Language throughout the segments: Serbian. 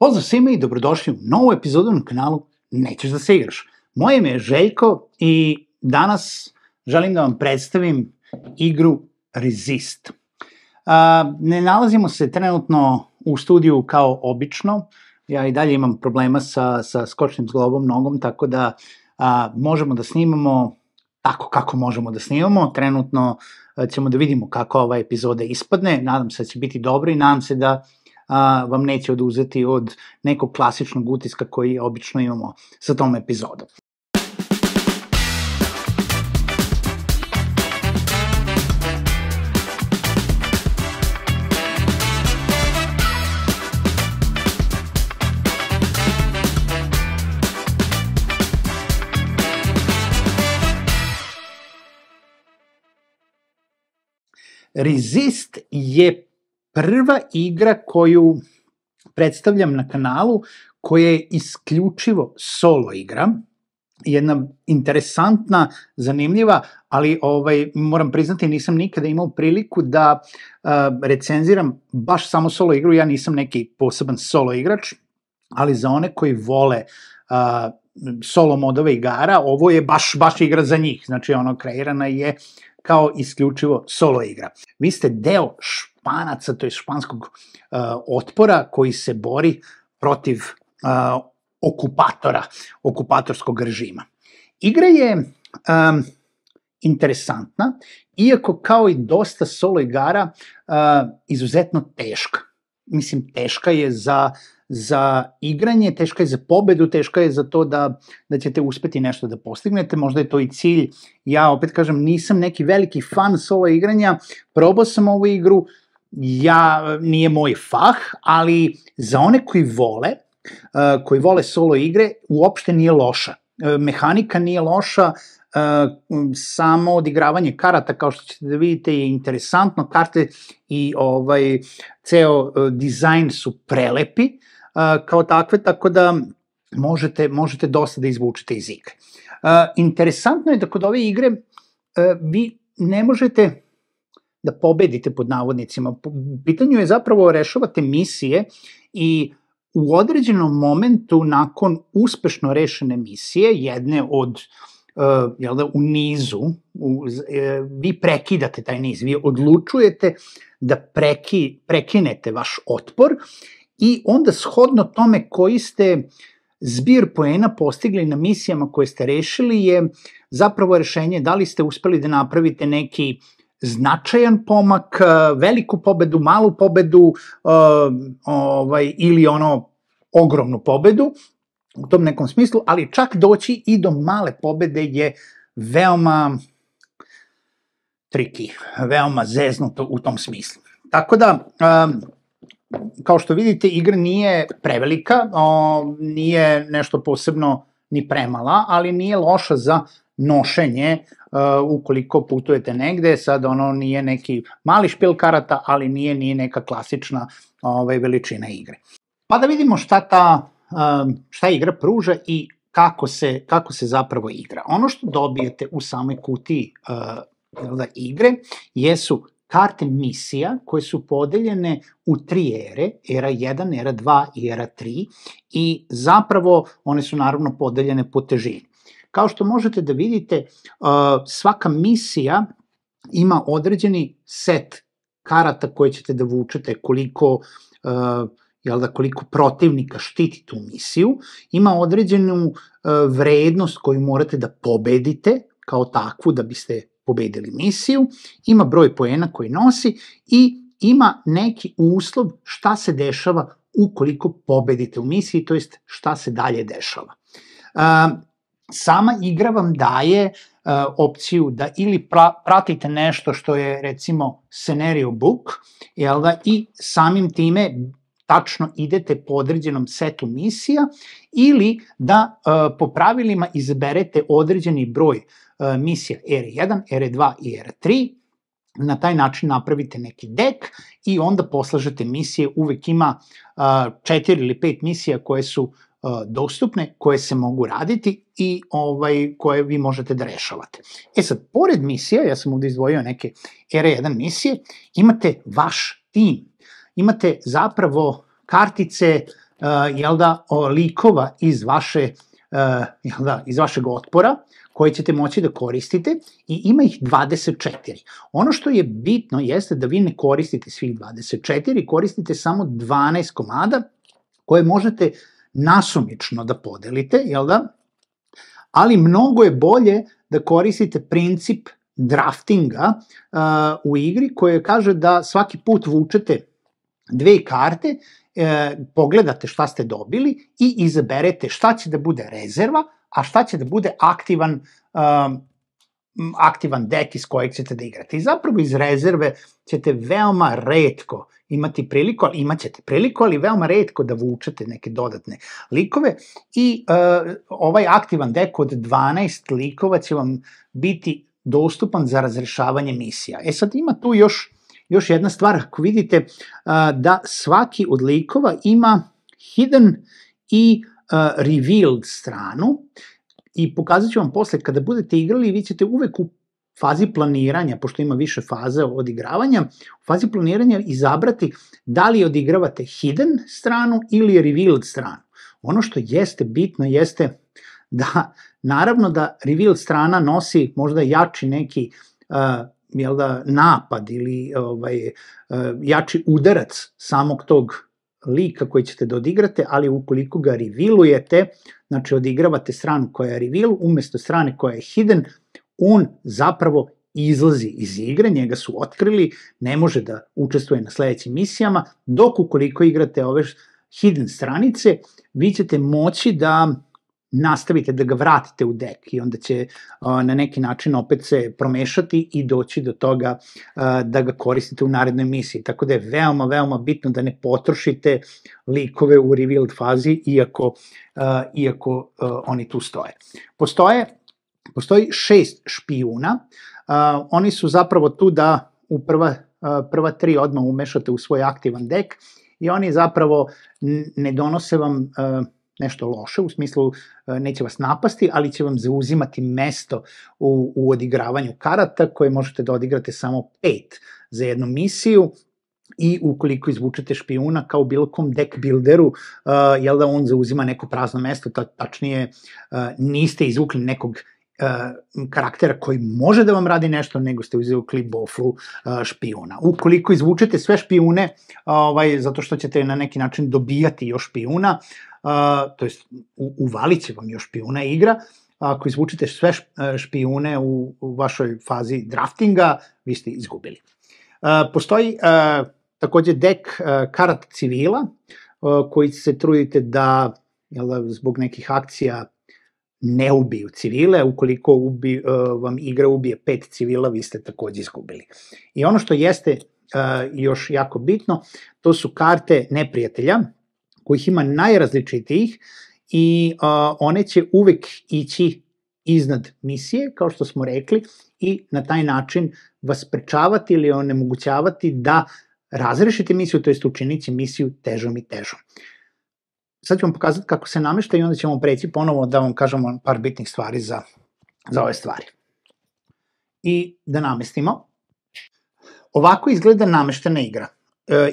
Pozdrav svima i dobrodošli u novu epizodu na kanalu Nećeš da se igraš. Moje ime je Željko i danas želim da vam predstavim igru Resist. Ne nalazimo se trenutno u studiju kao obično. Ja i dalje imam problema sa skočnim zglobom nogom, tako da možemo da snimamo tako kako možemo da snimamo. Trenutno ćemo da vidimo kako ova epizoda ispadne. Nadam se da će biti dobro i nadam se da vam neće oduzeti od nekog klasičnog utiska koji obično imamo sa tom epizodom. Resist je prva igra koju predstavljam na kanalu, koja je isključivo solo igra, jedna interesantna, zanimljiva, ali moram priznati nisam nikada imao priliku da recenziram baš samo solo igru, ja nisam neki poseban solo igrač, ali za one koji vole solo modove igara, ovo je baš igra za njih, znači kreirana je kao isključivo solo igra. Vi ste deo Španaca, to je španskog otpora koji se bori protiv okupatorskog režima. Igra je interesantna, iako kao i dosta solo igara izuzetno teška. Mislim, teška je za igranje, teška je za pobedu, teška je za to da ćete uspeti nešto da postignete, možda je to i cilj. Ja opet kažem, nisam neki veliki fan solo igranja, probao sam ovu igru, nije moj fah, ali za one koji vole solo igre, uopšte nije loša. Mehanika nije loša, samo odigravanje karata, kao što ćete da vidite, je interesantno, karte i ceo dizajn su prelepi kao takve, tako da možete dosta da izvučete iz igre. Interesantno je da kod ove igre vi ne možete da pobedite pod navodnicima. U pitanju je zapravo rešavate misije i u određenom momentu nakon uspešno rešene misije, jedne od u nizu, vi prekidate taj niz, vi odlučujete da prekinete vaš otpor i onda shodno tome koji ste zbir poena postigli na misijama koje ste rešili je zapravo rešenje da li ste uspeli da napravite neki značajan pomak, veliku pobedu, malu pobedu ili ogromnu pobedu u tom nekom smislu, ali čak doći i do male pobede je veoma tricky, veoma zeznuto u tom smislu. Tako da, kao što vidite, igra nije prevelika, nije nešto posebno ni premala, ali nije loša za nošenje ukoliko putujete negde. Sad nije neki mali špil karata, ali nije neka klasična veličina igre. Pa da vidimo šta igra pruža i kako se zapravo igra. Ono što dobijete u samoj kutiji igre jesu karte misija koje su podeljene u 3 ere, era 1, era 2 i era 3, i zapravo one su naravno podeljene po težini. Kao što možete da vidite, svaka misija ima određeni set karata koje ćete da vučete, koliko protivnika štiti tu misiju, ima određenu vrednost koju morate da pobedite kao takvu da biste pobedili misiju, ima broj poena koji nosi i ima neki uslov šta se dešava ukoliko pobedite u misiji, to jest šta se dalje dešava. Sama igra vam daje opciju da ili pratite nešto što je recimo scenario book, i samim time tačno idete po određenom setu misija, ili da po pravilima izaberete određeni broj misija ere 1, ere 2 i ere 3, na taj način napravite neki dek i onda poslažete misije. Uvek ima 4 ili 5 misija koje su dostupne, koje se mogu raditi i koje vi možete da rešavate. Sad, pored misija, ja sam ovde izdvojio neke ere 1 misije, imate vaš tim. Imate zapravo kartice likova iz vašeg otpora koje ćete moći da koristite i ima ih 24. Ono što je bitno jeste da vi ne koristite svih 24, koristite samo 12 komada koje možete nasumično da podelite, ali mnogo je bolje da koristite princip draftinga u igri koje kaže da svaki put vučete 2 karte, pogledate šta ste dobili i izaberete šta će da bude rezerva, a šta će da bude aktivan dek iz kojeg ćete da igrate. I zapravo iz rezerve ćete veoma retko imati priliku, ali imaćete priliku, ali veoma retko da vučete neke dodatne likove i ovaj aktivan dek od 12 likova će vam biti dostupan za razrešavanje misija. Sad ima tu još jedna stvar, ako vidite da svaki od likova ima hidden i revealed stranu i pokazat ću vam posle kada budete igrali, vi ćete uvek u fazi planiranja, pošto ima više faze odigravanja, u fazi planiranja izabrati da li odigravate hidden stranu ili revealed stranu. Ono što jeste bitno jeste da naravno da revealed strana nosi možda jači neki napad ili jači udarac samog tog lika koji ćete da odigrate, ali ukoliko ga revealujete, znači odigravate stranu koja je reveal, umesto strane koja je hidden, on zapravo izlazi iz igre, njega su otkrili, ne može da učestvuje na sledećim misijama, dok ukoliko igrate ove hidden stranice, vi ćete moći da nastavite da ga vratite u dek i onda će na neki način opet se promešati i doći do toga da ga koristite u narednoj misiji. Tako da je veoma, veoma bitno da ne potrošite likove u revealed fazi, iako oni tu stoje. Postoji 6 špijuna, oni su zapravo tu da u prva 3 odmah umešate u svoj aktivan dek i oni zapravo ne donose vam nešto loše, u smislu neće vas napasti, ali će vam zauzimati mesto u odigravanju karata koje možete da odigrate samo 5 za jednu misiju i ukoliko izvučete špijuna kao bilo kom deck builderu, on zauzima neko prazno mesto, tačnije niste izvukli nekog karaktera koji može da vam radi nešto, nego ste izvukli boflu špijuna. Ukoliko izvučete sve špijune, zato što ćete na neki način dobijati još špijuna, to jest uvalit će vam još špijuna igra, ako izvučete sve špijune u vašoj fazi draftinga, vi ste izgubili. Postoji takođe dek karata civila, koji se trudite da zbog nekih akcija ne ubiju civile, ukoliko vam igra ubije 5 civila, vi ste takođe izgubili. I ono što jeste još jako bitno, to su karte neprijatelja, kojih ima najrazličitijih i one će uvek ići iznad misije, kao što smo rekli, i na taj način vas sprečavati ili onemogućavati da razrešite misiju, to jest učiniti misiju težom i težom. Sad ću vam pokazati kako se namešta i onda ćemo preći ponovo da vam kažemo par bitnih stvari za ove stvari. I da namestimo. Ovako izgleda nameštena igra.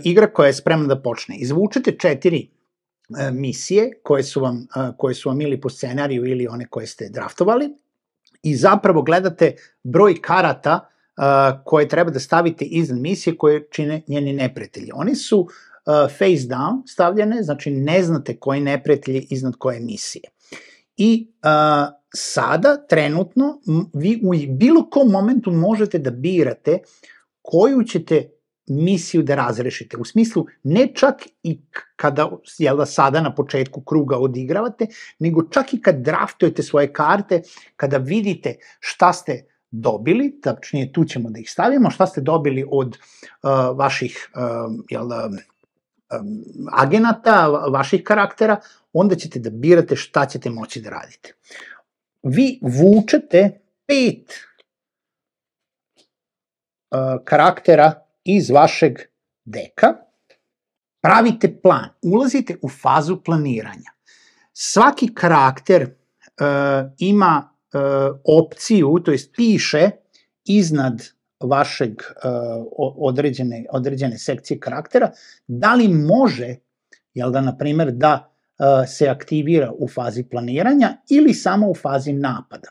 Igra koja je spremna da počne. Izvučete 4 misije koje su vam ili po scenariju ili one koje ste draftovali i zapravo gledate broj karata koje treba da stavite iznad misije koje čine njeni neprijatelji. Oni su face down stavljene, znači ne znate koji neprijatelji iznad koje misije. I sada, trenutno, vi u bilo kom momentu možete da birate koju ćete misiju da razrešite. U smislu, ne čak i kada, sada na početku kruga odigravate, nego čak i kad draftujete svoje karte, kada vidite šta ste dobili, tačnije tu ćemo da ih stavimo, šta ste dobili od vaših agenata, vaših karaktera, onda ćete da birate šta ćete moći da radite. Vi vučete 5 karaktera iz vašeg deka, pravite plan, ulazite u fazu planiranja. Svaki karakter ima opciju, to jest piše iznad vašeg određene sekcije karaktera, da li može jel da, na primer, da se aktivira u fazi planiranja ili samo u fazi napada.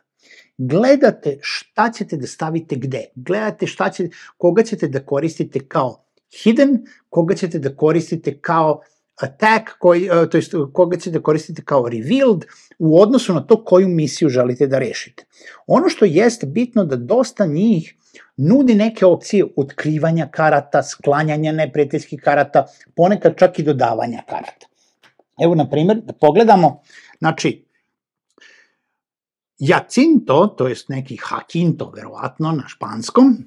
Gledate šta ćete da stavite gde, gledate koga ćete da koristite kao hidden, koga ćete da koristite kao attack, to jest koga ćete da koristite kao revealed u odnosu na to koju misiju želite da rešite. Ono što jeste bitno da dosta njih nudi neke opcije otkrivanja karata, sklanjanja neprijateljskih karata, ponekad čak i dodavanja karata. Evo, na primjer, da pogledamo, znači, Jacinto, to jest neki Jacinto, verovatno, na španskom,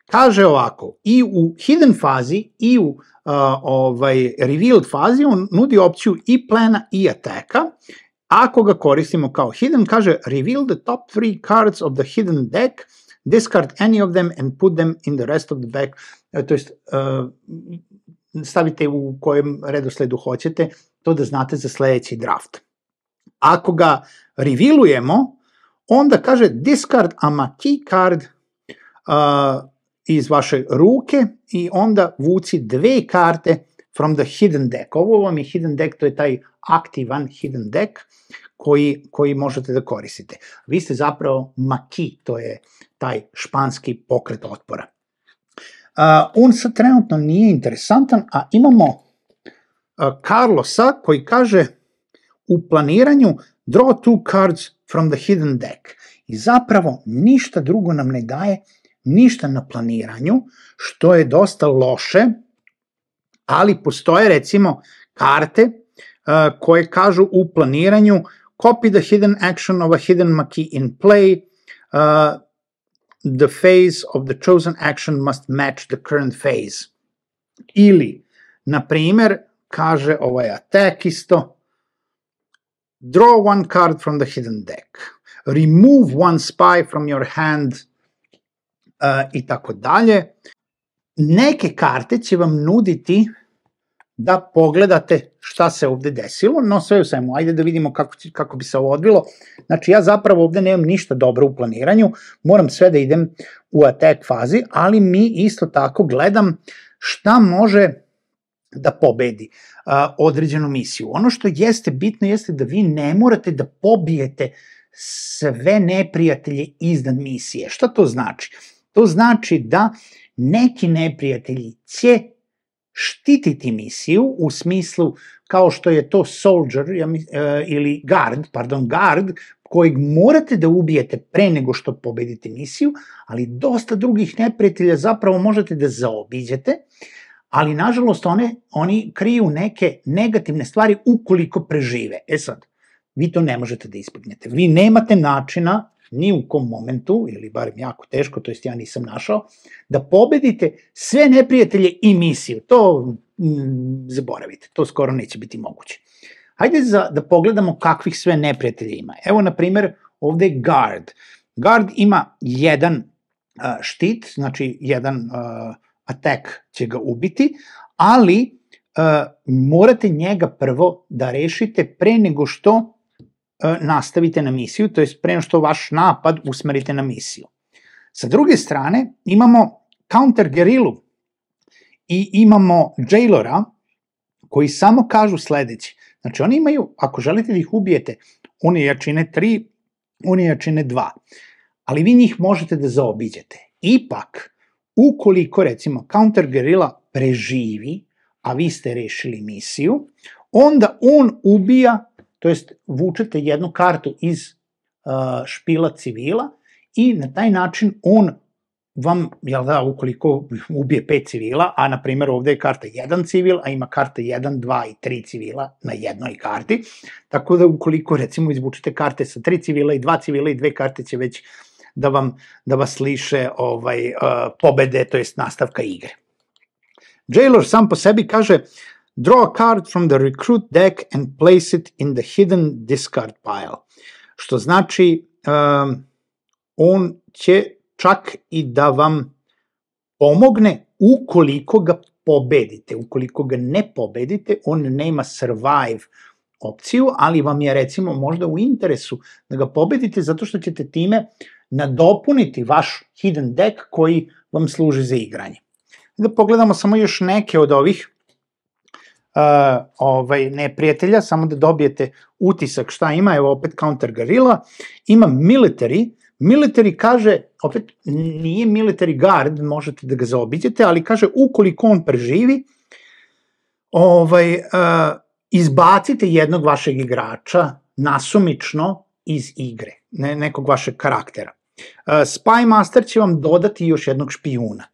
kaže ovako, i u hidden fazi i u revealed fazi on nudi opciju i plana i attacka. Ako ga koristimo kao hidden, kaže reveal the top 3 cards of the hidden deck, discard any of them and put them in the rest of the deck, to jest stavite u kojem redosledu hoćete, to da znate za sledeći draft. Ako ga revealujemo, onda kaže discard a marquee card iz vaše ruke i onda vuci 2 karte from the hidden deck. Ovo vam je hidden deck, to je taj aktivan hidden deck koji možete da koristite. Vi ste zapravo marquee, to je taj španski pokret otpora. On sad trenutno nije interesantan, a imamo Carlosa koji kaže u planiranju draw 2 cards from the hidden deck. I zapravo ništa drugo nam ne daje, ništa na planiranju, što je dosta loše, ali postoje recimo karte koje kažu u planiranju copy the hidden action of a hidden marquee in play, the phase of the chosen action must match the current phase. Ili, na primer, kaže ovaj attack isto, draw one card from the hidden deck, remove one spy from your hand, i tako dalje. Neke karte će vam nuditi da pogledate šta se ovde desilo, no sve u svemu, ajde da vidimo kako bi se ovo odvilo. Znači, ja zapravo ovde nemam ništa dobro u planiranju, moram sve da idem u attack fazi, ali mi isto tako gledam šta može da pobedi određenu misiju. Ono što jeste bitno jeste da vi ne morate da pobijete sve neprijatelje iznad misije. Šta to znači? To znači da neki neprijatelji će štititi misiju u smislu kao što je to soldier ili guard kojeg morate da ubijete pre nego što pobedite misiju, ali dosta drugih neprijatelja zapravo možete da zaobiđete, ali nažalost oni kriju neke negativne stvari ukoliko prežive. E sad, vi to ne možete da izbegnete. Vi nemate načina ni u kom momentu, ili barem jako teško, to jest ja nisam našao, da pobedite sve neprijatelje i misiju. To zaboravite, to skoro neće biti moguće. Hajde da pogledamo kakvih sve neprijatelja ima. Evo, na primer, ovde je guard. Guard ima jedan štit, znači jedan attack će ga ubiti, ali morate njega prvo da rešite pre nego što nastavite na misiju, to je pre nego što vaš napad usmerite na misiju. Sa druge strane, imamo counter gerillu i imamo jailora koji samo kažu sledeće. Znači, oni imaju, ako želite da ih ubijete, oni jačine 3, oni jačine 2, ali vi njih možete da zaobiđete. Ipak, ukoliko, recimo, counter gerilla preživi, a vi ste rešili misiju, onda on ubija, to jest vučete jednu kartu iz špila civila i na taj način on vam, jel da, ukoliko ubije 5 civila, a na primjer ovde je karta 1 civil, a ima karta 1, 2 i 3 civila na jednoj karti, tako da ukoliko recimo izvučete karte sa 3 civila i 2 civila i 2 karte će već da vas liše pobede, to jest nastavka igre. Jailor sam po sebi kaže draw a card from the recruit deck and place it in the hidden discard pile. Što znači, on će čak i da vam pomogne ukoliko ga pobedite. Ukoliko ga ne pobedite, on nema survive opciju, ali vam je recimo možda u interesu da ga pobedite zato što ćete time nadopuniti vaš hidden deck koji vam služi za igranje. Da pogledamo samo još neke od ovih neprijatelja, samo da dobijete utisak šta ima, evo opet Counter Guerrilla, ima military kaže, opet nije military guard, možete da ga zaobiđete, ali kaže ukoliko on preživi, izbacite jednog vašeg igrača nasumično iz igre, nekog vašeg karaktera. Spy Master će vam dodati još jednog špijuna.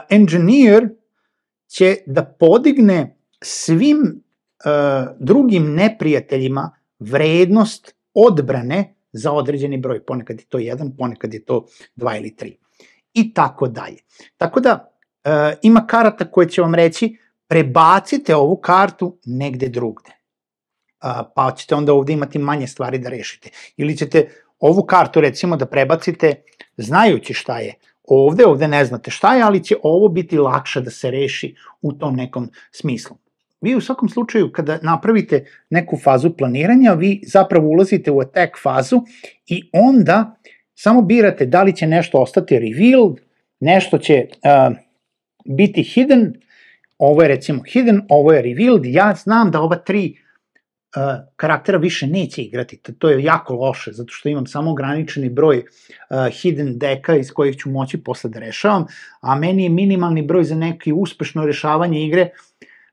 Engineer će da podigne svim drugim neprijateljima vrednost odbrane za određeni broj. Ponekad je to 1, ponekad je to 2 ili 3. I tako dalje. Tako da ima karata koje će vam reći prebacite ovu kartu negde drugde. Pa ćete onda ovde imati manje stvari da rešite. Ili ćete ovu kartu recimo da prebacite znajući šta je ovde ne znate šta je, ali će ovo biti lakše da se reši u tom nekom smislu. Vi u svakom slučaju kada napravite neku fazu planiranja, vi zapravo ulazite u attack fazu i onda samo birate da li će nešto ostati revealed, nešto će biti hidden, ovo je recimo hidden, ovo je revealed, ja znam da ova 3 karaktera više neće igrati, to je jako loše, zato što imam samo ograničeni broj hidden deka iz kojih ću moći posle da rešavam, a meni je minimalni broj za neki uspešno rešavanje igre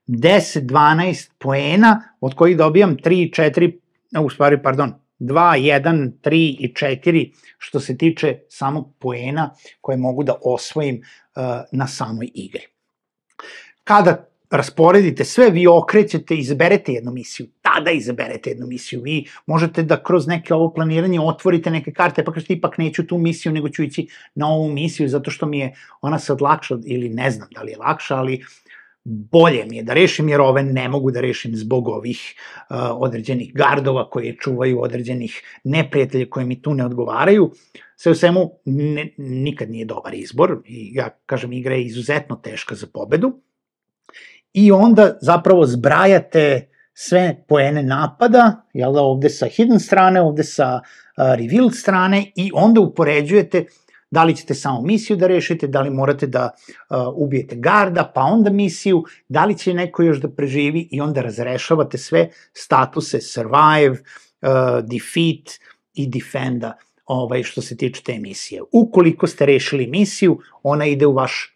10-12 poena, od kojih dobijam 2, 1, 3 i 4, što se tiče samog poena koje mogu da osvojim na samoj igri. Kada rasporedite sve, vi okrećete, izaberete jednu misiju, tada izaberete jednu misiju, vi možete da kroz neke ovo planiranje otvorite neke karte, pa kažete ipak neću tu misiju, nego ću ići na ovu misiju, zato što mi je ona sad lakša, ili ne znam da li je lakša, ali bolje mi je da rešim, jer ove ne mogu da rešim zbog ovih određenih gardova koje čuvaju određenih neprijatelja koje mi tu ne odgovaraju. Sve u svemu, nikad nije dobar izbor, i ja kažem, igra je izuzetno teška za pobedu, i onda zapravo zbrajate sve poene napada, jel da, ovde sa hidden strane, ovde sa revealed strane, i onda upoređujete da li ćete samo misiju da rešite, da li morate da ubijete garda, pa onda misiju, da li će neko još da preživi, i onda razrešavate sve statuse survive, defeat i defenda što se tiče te misije. Ukoliko ste rešili misiju, ona ide u vaš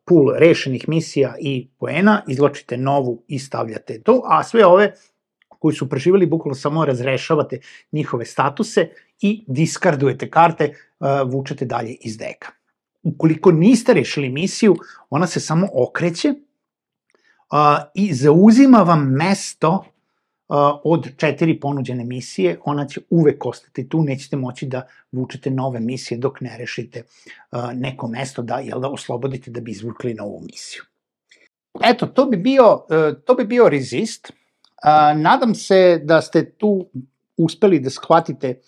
pool rešenih misija i poena, izločite novu i stavljate to, a sve ove koji su preživjeli bukvalno samo razrešavate njihove statuse i diskardujete karte, vučete dalje iz deka. Ukoliko niste rešili misiju, ona se samo okreće i zauzima vam mesto od 4 ponuđene misije, ona će uvek ostati tu, nećete moći da vučete nove misije dok ne rešite neko mesto da oslobodite da bi izvukli novu misiju. Eto, to bi bio Resist. Nadam se da ste tu uspeli da shvatite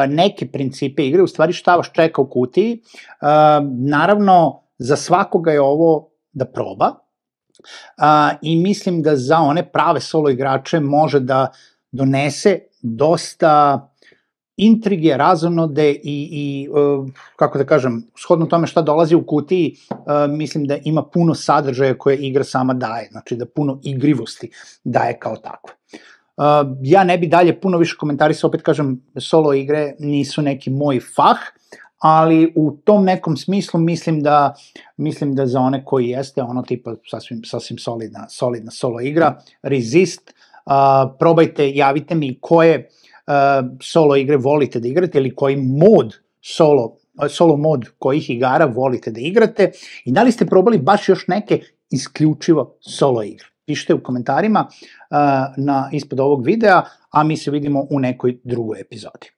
neke principe igre, u stvari šta vas čeka u kutiji. Naravno, za svakoga je ovo da proba, i mislim da za one prave solo igrače može da donese dosta intrige, razonode i kako da kažem, shodno tome šta dolazi u kutiji, mislim da ima puno sadržaja koje igra sama daje, znači da puno igrivosti daje kao takve. Ja ne bi dalje puno više komentarisao, opet kažem, solo igre nisu neki moj fah, ali u tom nekom smislu mislim da za one koji jeste, ono tipa sasvim solidna solo igra, Resist, probajte, javite mi koje solo igre volite da igrate ili koji mod solo mod kojih igara volite da igrate i da li ste probali baš još neke isključivo solo igre. Pišite u komentarima ispod ovog videa, a mi se vidimo u nekoj drugoj epizodi.